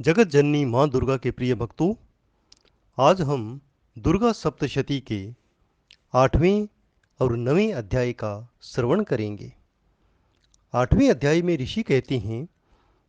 जगत जननी माँ दुर्गा के प्रिय भक्तों, आज हम दुर्गा सप्तशती के 8वें और 9वें अध्याय का श्रवण करेंगे। 8वें अध्याय में ऋषि कहते हैं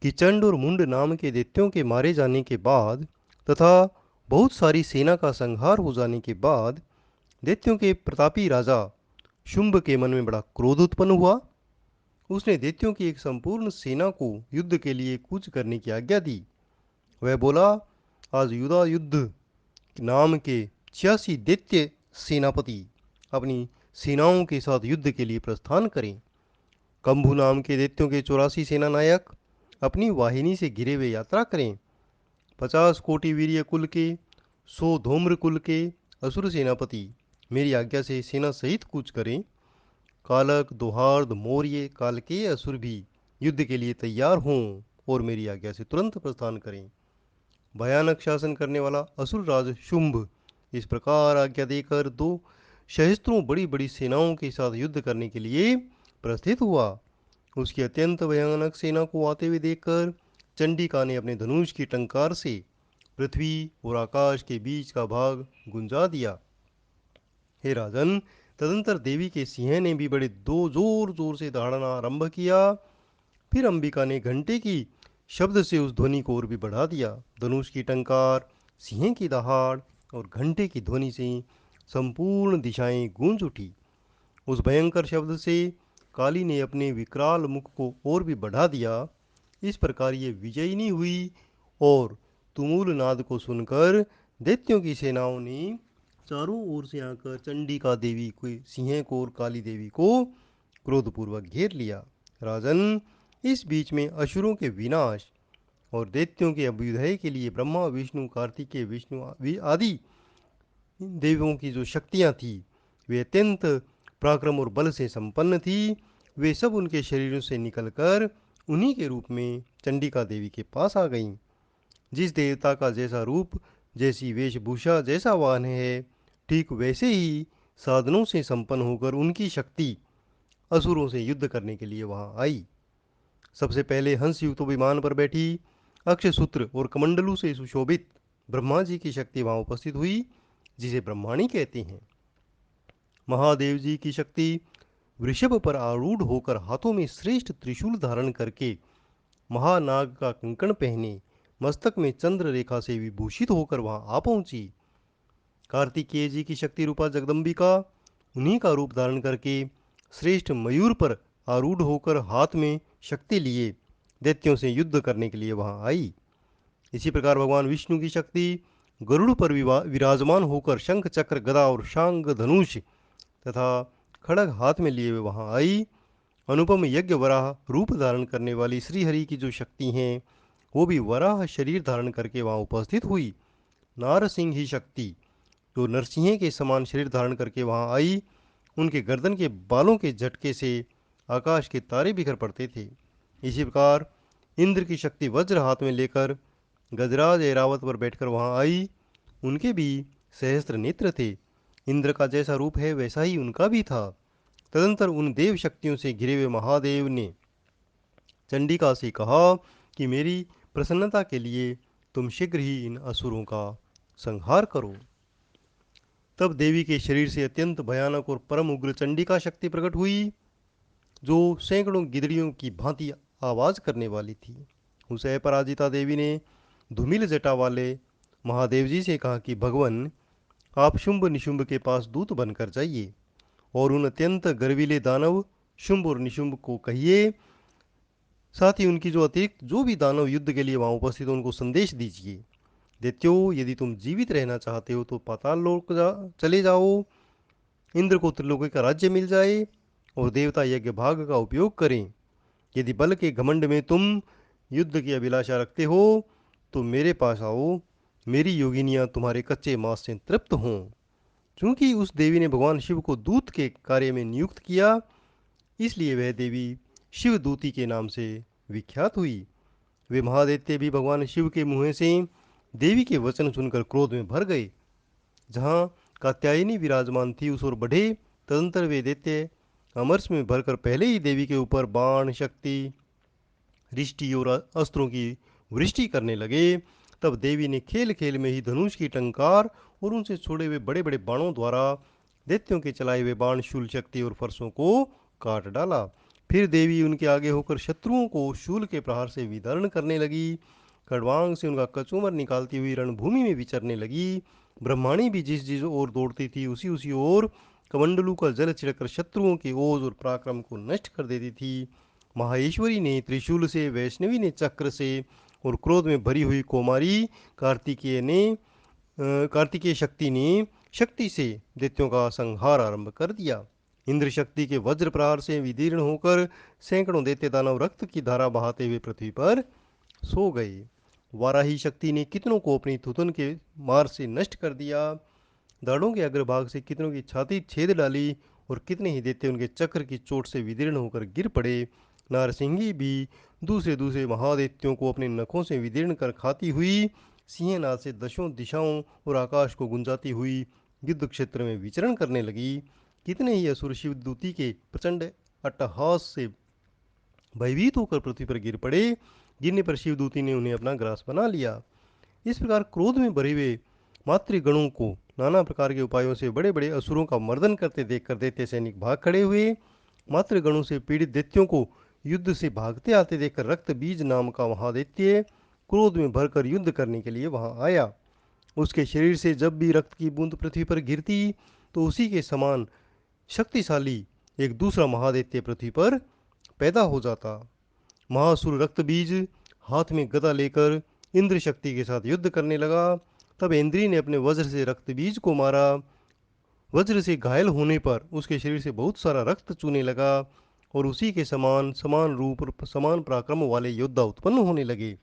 कि चंड और मुंड नाम के दैत्यों के मारे जाने के बाद तथा बहुत सारी सेना का संहार हो जाने के बाद दैत्यों के प्रतापी राजा शुंभ के मन में बड़ा क्रोध उत्पन्न हुआ। उसने दैत्यों की एक संपूर्ण सेना को युद्ध के लिए कूच करने की आज्ञा दी। वह बोला, आज युद्ध युद्ध नाम के 86 दैत्य सेनापति अपनी सेनाओं के साथ युद्ध के लिए प्रस्थान करें। कंभु नाम के दैत्यों के 84 सेना नायक अपनी वाहिनी से घिरे हुए यात्रा करें। 50 कोटि वीर्य कुल के 100 धूम्र कुल के असुर सेनापति मेरी आज्ञा से सेना सहित कूच करें। कालक दोहार्द मौर्य काल के असुर भी युद्ध के लिए तैयार हों और मेरी आज्ञा से तुरंत प्रस्थान करें। भयानक शासन करने वाला असुर राज शुंभ इस प्रकार आज्ञा देकर 2 सहस्त्रों बड़ी बड़ी सेनाओं के साथ युद्ध करने के लिए प्रस्थित हुआ। उसकी अत्यंत भयानक सेना को आते हुए देखकर चंडिका ने अपने धनुष की टंकार से पृथ्वी और आकाश के बीच का भाग गुंजा दिया। हे राजन, तदंतर देवी के सिंह ने भी बड़े दो जोर जोर से दहाड़ना आरंभ किया। फिर अंबिका ने घंटे की शब्द से उस ध्वनि को और भी बढ़ा दिया। धनुष की टंकार, सिंह की दहाड़ और घंटे की ध्वनि से संपूर्ण दिशाएं गूंज उठी। उस भयंकर शब्द से काली ने अपने विकराल मुख को और भी बढ़ा दिया। इस प्रकार ये विजयिनी हुई और तुमुल नाद को सुनकर दैत्यों की सेनाओं ने चारों ओर से आकर चंडिका देवी को, सिंह को और काली देवी को क्रोधपूर्वक घेर लिया। राजन, इस बीच में असुरों के विनाश और दैत्यों के अभ्युदय के लिए ब्रह्मा विष्णु कार्तिकेय विष्णु आदि देवों की जो शक्तियां थी वे अत्यंत पराक्रम और बल से संपन्न थी। वे सब उनके शरीरों से निकलकर उन्हीं के रूप में चंडिका देवी के पास आ गईं। जिस देवता का जैसा रूप, जैसी वेशभूषा, जैसा वाहन है, ठीक वैसे ही साधनों से संपन्न होकर उनकी शक्ति असुरों से युद्ध करने के लिए वहां आई। सबसे पहले हंस युक्त विमान पर बैठी अक्षसूत्र और कमंडलू से सुशोभित ब्रह्मा जी की शक्ति वहां उपस्थित हुई, जिसे ब्रह्माणी कहते हैं। महादेव जी की शक्ति वृषभ पर आरूढ़ होकर हाथों में श्रेष्ठ त्रिशूल धारण करके महानाग का कंकण पहने मस्तक में चंद्र रेखा से विभूषित होकर वहां आ पहुंची। कार्तिकेय जी की शक्ति रूपा जगदम्बिका उन्हीं का रूप धारण करके श्रेष्ठ मयूर पर आरूढ़ होकर हाथ में शक्ति लिए दैत्यों से युद्ध करने के लिए वहां आई। इसी प्रकार भगवान विष्णु की शक्ति गरुड़ पर विराजमान होकर शंख चक्र गदा और शांग धनुष तथा खड़ग हाथ में लिए हुए वहां आई। अनुपम यज्ञ वराह रूप धारण करने वाली श्रीहरि की जो शक्ति हैं वो भी वराह शरीर धारण करके वहां उपस्थित हुई। नारसिंह ही शक्ति जो नरसिंह के समान शरीर धारण करके वहां आई। उनके गर्दन के बालों के झटके से आकाश के तारे बिखर पड़ते थे। इसी प्रकार इंद्र की शक्ति वज्र हाथ में लेकर गजराज ऐरावत पर बैठकर वहां आई। उनके भी सहस्त्र नेत्र थे। इंद्र का जैसा रूप है वैसा ही उनका भी था। तदंतर उन देव शक्तियों से घिरे हुए महादेव ने चंडिका से कहा कि मेरी प्रसन्नता के लिए तुम शीघ्र ही इन असुरों का संहार करो। तब देवी के शरीर से अत्यंत भयानक और परम उग्र चंडिका शक्ति प्रकट हुई, जो सैकड़ों गिदड़ियों की भांति आवाज करने वाली थी। उस अपराजिता देवी ने धूमिल जटा वाले महादेव जी से कहा कि भगवान, आप शुंभ निशुंभ के पास दूत बनकर जाइए और उन अत्यंत गर्वीले दानव शुंभ और निशुंभ को कहिए, साथ ही उनकी जो अतिरिक्त जो भी दानव युद्ध के लिए वहां उपस्थित हो उनको संदेश दीजिए। दैत्यो, यदि तुम जीवित रहना चाहते हो तो पाताल लोक चले जाओ। इंद्र को त्रिलोकी का राज्य मिल जाए और देवता यज्ञ भाग का उपयोग करें। यदि बल के घमंड में तुम युद्ध की अभिलाषा रखते हो तो मेरे पास आओ। मेरी योगिनियां तुम्हारे कच्चे मांस से तृप्त हों। चूंकि उस देवी ने भगवान शिव को दूत के कार्य में नियुक्त किया, इसलिए वह देवी शिवदूती के नाम से विख्यात हुई। वे महादैत्य भी भगवान शिव के मुंह से देवी के वचन सुनकर क्रोध में भर गए। जहाँ कात्यायनी विराजमान थी उस ओर बढ़े। तदंतर वे दैत्य अमरस में भरकर पहले ही देवी के ऊपर बाण, शक्ति, रिष्टि और अस्त्रों की वृष्टि करने लगे। तब देवी ने खेल खेल में ही धनुष की टंकार और उनसे छोड़े हुए बड़े बड़े बाणों द्वारा दैत्यों के चलाए हुए बाण, शूल, शक्ति और फरसों को काट डाला। फिर देवी उनके आगे होकर शत्रुओं को शूल के प्रहार से विदर्ण करने लगी। खड़वांग से उनका कचूमर निकालती हुई रणभूमि में विचरने लगी। ब्रह्माणी भी जिस जिस ओर दौड़ती थी उसी उसी ओर कमंडलू का जल छिड़कर शत्रुओं के ओज और पराक्रम को नष्ट कर देती थी। महाईश्वरी ने त्रिशूल से, वैष्णवी ने चक्र से और क्रोध में भरी हुई कुमारी कार्तिकेय शक्ति ने शक्ति से दैत्यों का संहार आरंभ कर दिया। इंद्र शक्ति के वज्र प्रहार से विदीर्ण होकर सैकड़ों दैत्य दानव रक्त की धारा बहाते हुए पृथ्वी पर सो गए। वाराही शक्ति ने कितनों को अपनी थुथुन के मार से नष्ट कर दिया। दाढ़ों के अग्रभाग से कितनों की छाती छेद डाली और कितने ही दैत्य उनके चक्र की चोट से विदीर्ण होकर गिर पड़े। नारसिंगी भी दूसरे दूसरे महादैत्यों को अपने नखों से विदीर्ण कर खाती हुई सिंहनाद से दशों दिशाओं और आकाश को गुंजाती हुई युद्ध क्षेत्र में विचरण करने लगी। कितने ही असुर शिवदूती के प्रचंड अट्टहास से भयभीत होकर पृथ्वी पर गिर पड़े, गिरने पर शिवदूती ने उन्हें अपना ग्रास बना लिया। इस प्रकार क्रोध में भरे हुए मातृगणों को नाना प्रकार के उपायों से बड़े बड़े असुरों का मर्दन करते देखकर दैत्य सैनिक भाग खड़े हुए। मातृगणों से पीड़ित दैत्यों को युद्ध से भागते आते देखकर रक्त बीज नाम का महादैत्य क्रोध में भरकर युद्ध करने के लिए वहां आया। उसके शरीर से जब भी रक्त की बूंद पृथ्वी पर गिरती तो उसी के समान शक्तिशाली एक दूसरा महादैत्य पृथ्वी पर पैदा हो जाता। महासुर रक्त बीज हाथ में गदा लेकर इंद्र शक्ति के साथ युद्ध करने लगा। तब इंद्री ने अपने वज्र से रक्त बीज को मारा। वज्र से घायल होने पर उसके शरीर से बहुत सारा रक्त चूने लगा और उसी के समान समान रूप और समान पराक्रम वाले योद्धा उत्पन्न होने लगे।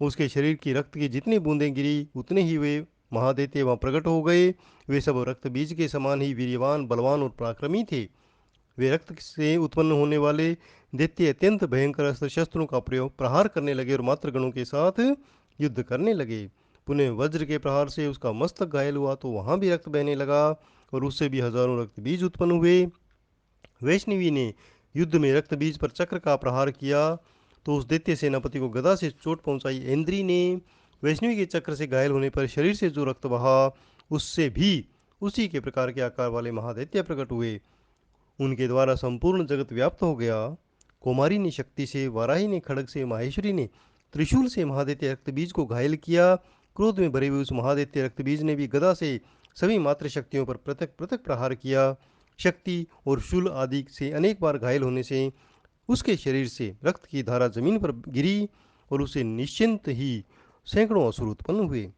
उसके शरीर की रक्त की जितनी बूंदें गिरी उतने ही वे महादैत्य वहां प्रकट हो गए। वे सब रक्त बीज के समान ही वीर्यवान, बलवान और पराक्रमी थे। वे रक्त से उत्पन्न होने वाले दैत्य अत्यंत भयंकर अस्त्र शस्त्रों का प्रयोग प्रहार करने लगे और मातृगणों के साथ युद्ध करने लगे। पुनः वज्र के प्रहार से उसका मस्तक घायल हुआ तो वहां भी रक्त बहने लगा और उससे भी हजारों रक्त बीज उत्पन्न हुए। वैष्णवी ने युद्ध में रक्त बीज पर चक्र का प्रहार किया तो उस दैत्य सेनापति को गदा से चोट पहुंचाई। इंद्री ने वैष्णवी के चक्र से घायल होने पर शरीर से जो रक्त बहा उससे भी उसी के प्रकार के आकार वाले महादैत्य प्रकट हुए। उनके द्वारा संपूर्ण जगत व्याप्त हो गया। कुमारी ने शक्ति से, वाराही ने खड़ग से, माहेश्वरी ने त्रिशूल से महादैत्य रक्तबीज को घायल किया। क्रोध में भरे हुए उस महादैत्य रक्तबीज ने भी गदा से सभी मातृ शक्तियों पर पृथक पृथक प्रहार किया। शक्ति और शूल आदि से अनेक बार घायल होने से उसके शरीर से रक्त की धारा जमीन पर गिरी और उसे निश्चिंत ही सैकड़ों असुर उत्पन्न हुए।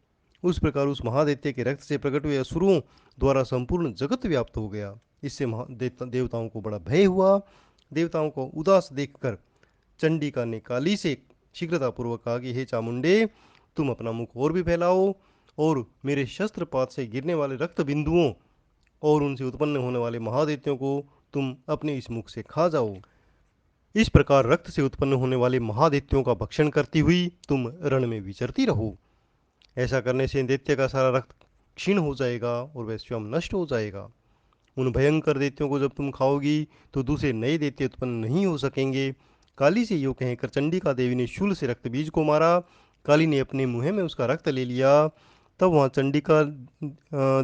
उस प्रकार उस महादैत्य के रक्त से प्रकट हुए असुरों द्वारा संपूर्ण जगत व्याप्त हो गया। इससे देवताओं को बड़ा भय हुआ। देवताओं को उदास देखकर चंडिका ने काली से शीघ्रतापूर्वक कहा कि हे चामुंडे, तुम अपना मुख और भी फैलाओ और मेरे शस्त्रपात से गिरने वाले रक्त बिंदुओं और उनसे उत्पन्न होने वाले महादैत्यों को तुम अपने इस मुख से खा जाओ। इस प्रकार रक्त से उत्पन्न होने वाले महादैत्यों का भक्षण करती हुई तुम रण में विचरती रहो। ऐसा करने से दैत्य का सारा रक्त क्षीण हो जाएगा और वह स्वयं नष्ट हो जाएगा। उन भयंकर दैत्यों को जब तुम खाओगी तो दूसरे नए दैत्य उत्पन्न नहीं हो सकेंगे। काली से यूं कहकर चंडिका देवी ने शूल से रक्त बीज को मारा। काली ने अपने मुंह में उसका रक्त ले लिया। तब वहां चंडिका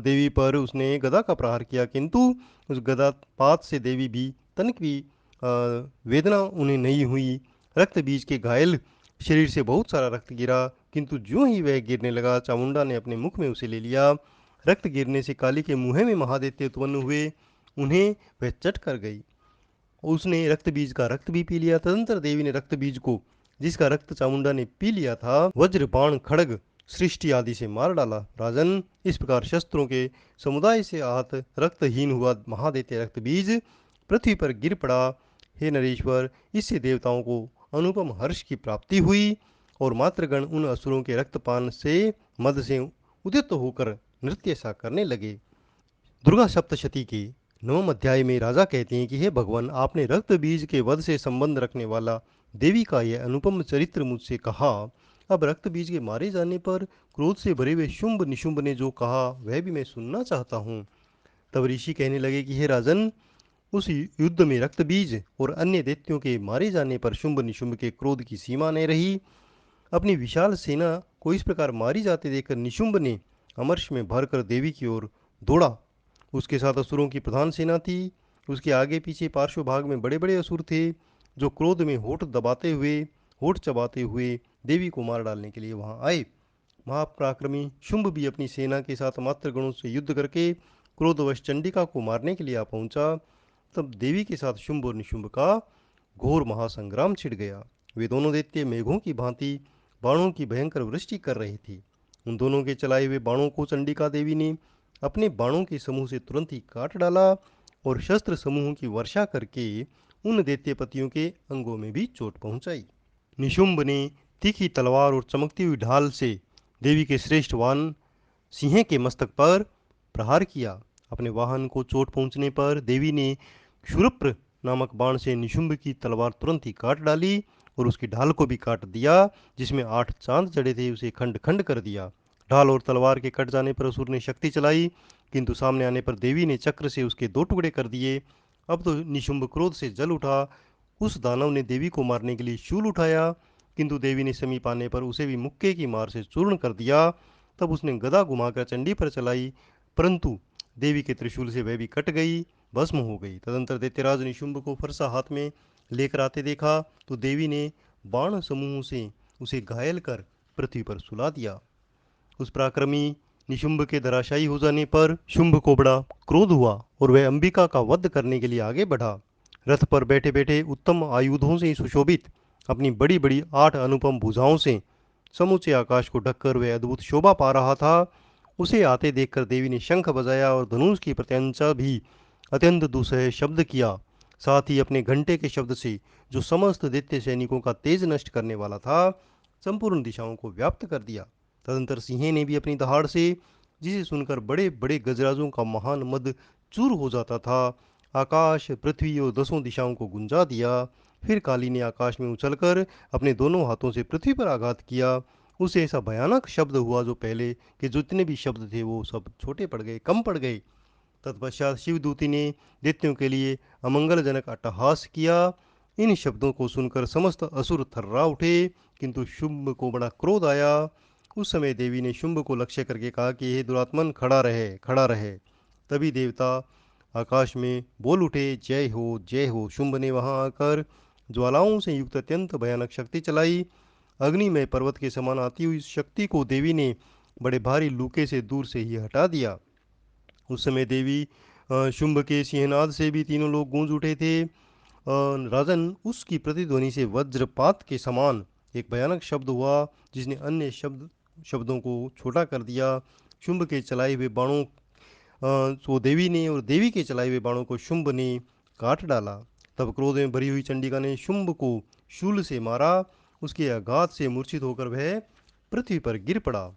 देवी पर उसने गदा का प्रहार किया, किंतु उस गदा पात से देवी भी तनिक भी वेदना उन्हें नहीं हुई। रक्त बीज के घायल शरीर से बहुत सारा रक्त गिरा, किंतु ज्यों ही वह गिरने लगा चामुंडा ने अपने मुख में उसे ले लिया। रक्त गिरने से काली के मुंह में महादैत्य उत्पन्न हुए, उन्हें वह चट कर गई। उसने रक्त बीज का रक्त भी पी लिया। तदंतर देवी ने रक्त बीज को, जिसका रक्त चामुंडा ने पी लिया था, वज्र, बाण, खड़ग, सृष्टि आदि से मार डाला। राजन, इस प्रकार शस्त्रों के समुदाय से आहत रक्तहीन हुआ महादैत्य रक्त बीज पृथ्वी पर गिर पड़ा। हे नरेश्वर, इससे देवताओं को अनुपम हर्ष की प्राप्ति हुई और मातृगण उन असुरों के रक्तपान से मद से उद्यत होकर नृत्य सा करने लगे। दुर्गा सप्तशती के 9वें अध्याय में राजा कहते हैं कि हे भगवान, आपने रक्त बीज के वध से संबंध रखने वाला देवी का यह अनुपम चरित्र मुझसे कहा। अब रक्त बीज के मारे जाने पर क्रोध से भरे हुए शुंभ निशुंभ ने जो कहा वह भी मैं सुनना चाहता हूँ। तब ऋषि कहने लगे कि हे राजन, उस युद्ध में रक्त बीज और अन्य दैत्यों के मारे जाने पर शुंभ निशुंभ के क्रोध की सीमा नहीं रही। अपनी विशाल सेना को इस प्रकार मारी जाते देखकर निशुंभ ने अमर्ष में भरकर देवी की ओर दौड़ा। उसके साथ असुरों की प्रधान सेना थी। उसके आगे पीछे पार्श्व भाग में बड़े बड़े असुर थे, जो क्रोध में होठ चबाते हुए देवी को मार डालने के लिए वहां आए। महापराक्रमी शुंभ भी अपनी सेना के साथ मात्र गणों से युद्ध करके क्रोधवश चंडिका को मारने के लिए आ पहुंचा। तब देवी के साथ शुंभ और निशुंभ का घोर महासंग्राम छिड़ गया। वे दोनों दैत्य मेघों की भांति बाणों की भयंकर वृष्टि कर रहे थे। उन दोनों के चलाए हुए बाणों को चंडिका देवी ने अपने बाणों के समूह से तुरंत ही काट डाला और शस्त्र समूहों की वर्षा करके उन दैत्यपतियों के अंगों में भी चोट पहुंचाई। निशुंभ ने तीखी तलवार और चमकती हुई ढाल से देवी के श्रेष्ठ वाहन सिंह के मस्तक पर प्रहार किया। अपने वाहन को चोट पहुंचने पर देवी ने क्षुरप्र नामक बाण से निशुंभ की तलवार तुरंत ही काट डाली और उसकी ढाल को भी काट दिया। जिसमें 8 चांद जड़े थे उसे खंड खंड कर दिया। ढाल और तलवार के कट जाने पर असुर ने शक्ति चलाई, किंतु सामने आने पर देवी ने चक्र से उसके 2 टुकड़े कर दिए। अब तो निशुंभ क्रोध से जल उठा। उस दानव ने देवी को मारने के लिए शूल उठाया, किंतु देवी ने समीप आने पर उसे भी मुक्के की मार से चूर्ण कर दिया। तब उसने गदा घुमाकर चंडी पर चलाई, परंतु देवी के त्रिशूल से वह भी कट गई, भस्म हो गई। तदंतर दैत्यराज निशुंभ को फरसा हाथ में लेकर आते देखा तो देवी ने बाण समूह से उसे घायल कर पृथ्वी पर सुला दिया। उस पराक्रमी निशुंभ के धराशायी हो जाने पर शुंभ को बड़ा क्रोध हुआ और वह अंबिका का वध करने के लिए आगे बढ़ा। रथ पर बैठे बैठे उत्तम आयुधों से सुशोभित अपनी बड़ी बड़ी 8 अनुपम भुजाओं से समूचे आकाश को ढककर वह अद्भुत शोभा पा रहा था। उसे आते देखकर देवी ने शंख बजाया और धनुष की प्रत्यंचा भी अत्यंत दुसह शब्द किया। साथ ही अपने घंटे के शब्द से, जो समस्त दैत्य सैनिकों का तेज नष्ट करने वाला था, संपूर्ण दिशाओं को व्याप्त कर दिया। तदंतर सिंह ने भी अपनी दहाड़ से, जिसे सुनकर बड़े बड़े गजराजों का महान मद चूर हो जाता था, आकाश पृथ्वी और 10 दिशाओं को गुंजा दिया। फिर काली ने आकाश में उछलकर अपने दोनों हाथों से पृथ्वी पर आघात किया। उसे ऐसा भयानक शब्द हुआ जो पहले के जितने भी शब्द थे वो सब छोटे पड़ गए, कम पड़ गए। तत्पश्चात शिवदूती ने दैत्यों के लिए अमंगलजनक अट्टहास किया। इन शब्दों को सुनकर समस्त असुर थर्रा उठे, किंतु शुंभ को बड़ा क्रोध आया। उस समय देवी ने शुंभ को लक्ष्य करके कहा कि हे दुरात्मन, खड़ा रहे, खड़ा रहे। तभी देवता आकाश में बोल उठे, जय हो, जय हो। शुंभ ने वहां आकर ज्वालाओं से युक्त अत्यंत भयानक शक्ति चलाई। अग्निमय पर्वत के समान आती हुई इस शक्ति को देवी ने बड़े भारी लूके से दूर से ही हटा दिया। उस समय देवी शुंभ के सिंहनाद से भी तीनों लोग गूंज उठे थे। राजन, उसकी प्रतिध्वनि से वज्रपात के समान एक भयानक शब्द हुआ, जिसने अन्य शब्दों को छोटा कर दिया। शुंभ के चलाए हुए बाणों को देवी ने और देवी के चलाए हुए बाणों को शुंभ ने काट डाला। तब क्रोध में भरी हुई चंडिका ने शुंभ को शूल से मारा। उसके आघात से मूर्छित होकर वह पृथ्वी पर गिर पड़ा।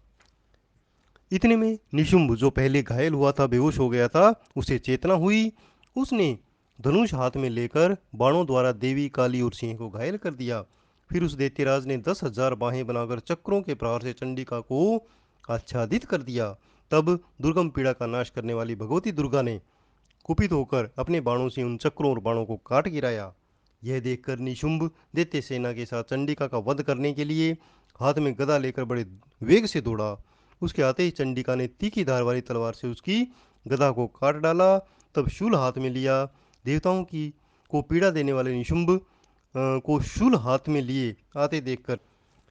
इतने में निशुंभ, जो पहले घायल हुआ था, बेहोश हो गया था, उसे चेतना हुई। उसने धनुष हाथ में लेकर बाणों द्वारा देवी, काली और सिंह को घायल कर दिया। फिर उस दैत्यराज ने 10,000 बाहें बनाकर चक्रों के प्रहार से चंडिका को आच्छादित कर दिया। तब दुर्गम पीड़ा का नाश करने वाली भगवती दुर्गा ने कुपित होकर अपने बाणों से उन चक्रों और बाणों को काट गिराया। यह देखकर निशुंभ दैत्य सेना के साथ चंडिका का वध करने के लिए हाथ में गदा लेकर बड़े वेग से दौड़ा। उसके आते ही चंडिका ने तीखी धार वाली तलवार से उसकी गदा को काट डाला। तब शूल हाथ में लिया। देवताओं की को पीड़ा देने वाले निशुंभ को शूल हाथ में लिए आते देखकर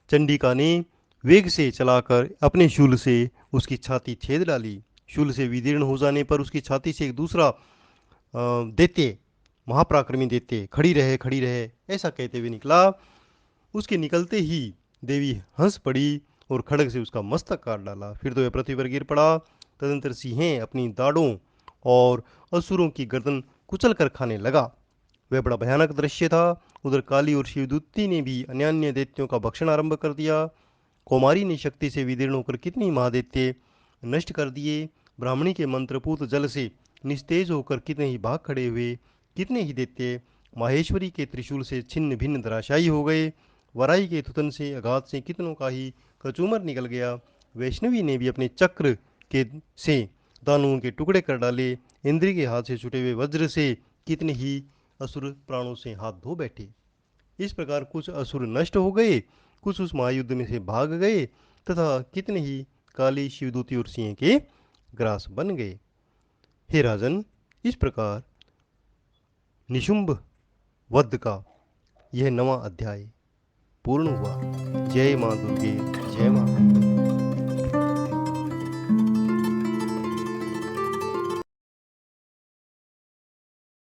चंडिका ने वेग से चलाकर अपने शूल से उसकी छाती छेद डाली। शूल से विदीर्ण हो जाने पर उसकी छाती से एक दूसरा दैत्य, महापराक्रमी दैत्य, खड़ी रहे, खड़ी रहे, ऐसा कहते हुए निकला। उसके निकलते ही देवी हंस पड़ी और खड्ग से उसका मस्तक काट डाला। फिर तो वह पृथ्वी पर गिर पड़ा। तदंतर सिंह अपनी दाढ़ों और असुरों की गर्दन कुचल कर खाने लगा। वह बड़ा भयानक दृश्य था। उधर काली और शिवदूती ने भी अन्य अन्य दैत्यों का भक्षण आरंभ कर दिया। कौमारी ने शक्ति से विदीर्ण होकर कितनी महादैत्य नष्ट कर दिए। ब्राह्मणी के मंत्रपूत जल से निस्तेज होकर कितने ही भाग खड़े हुए। कितने ही दैत्य माहेश्वरी के त्रिशूल से छिन्न भिन्न धराशायी हो गए। वराई के थुतन से आघात से कितनों का ही कचूमर निकल गया। वैष्णवी ने भी अपने चक्र के से दानुओं के टुकड़े कर डाले। इंद्री के हाथ से छुटे हुए वज्र से कितने ही असुर प्राणों से हाथ धो बैठे। इस प्रकार कुछ असुर नष्ट हो गए कुछ उस महायुद्ध में से भाग गए तथा कितने ही काली शिवदूती और सिंह के ग्रास बन गए। हे राजन, इस प्रकार निशुंभ वध का यह नवा अध्याय पूर्ण हुआ। जय मां दुर्गे।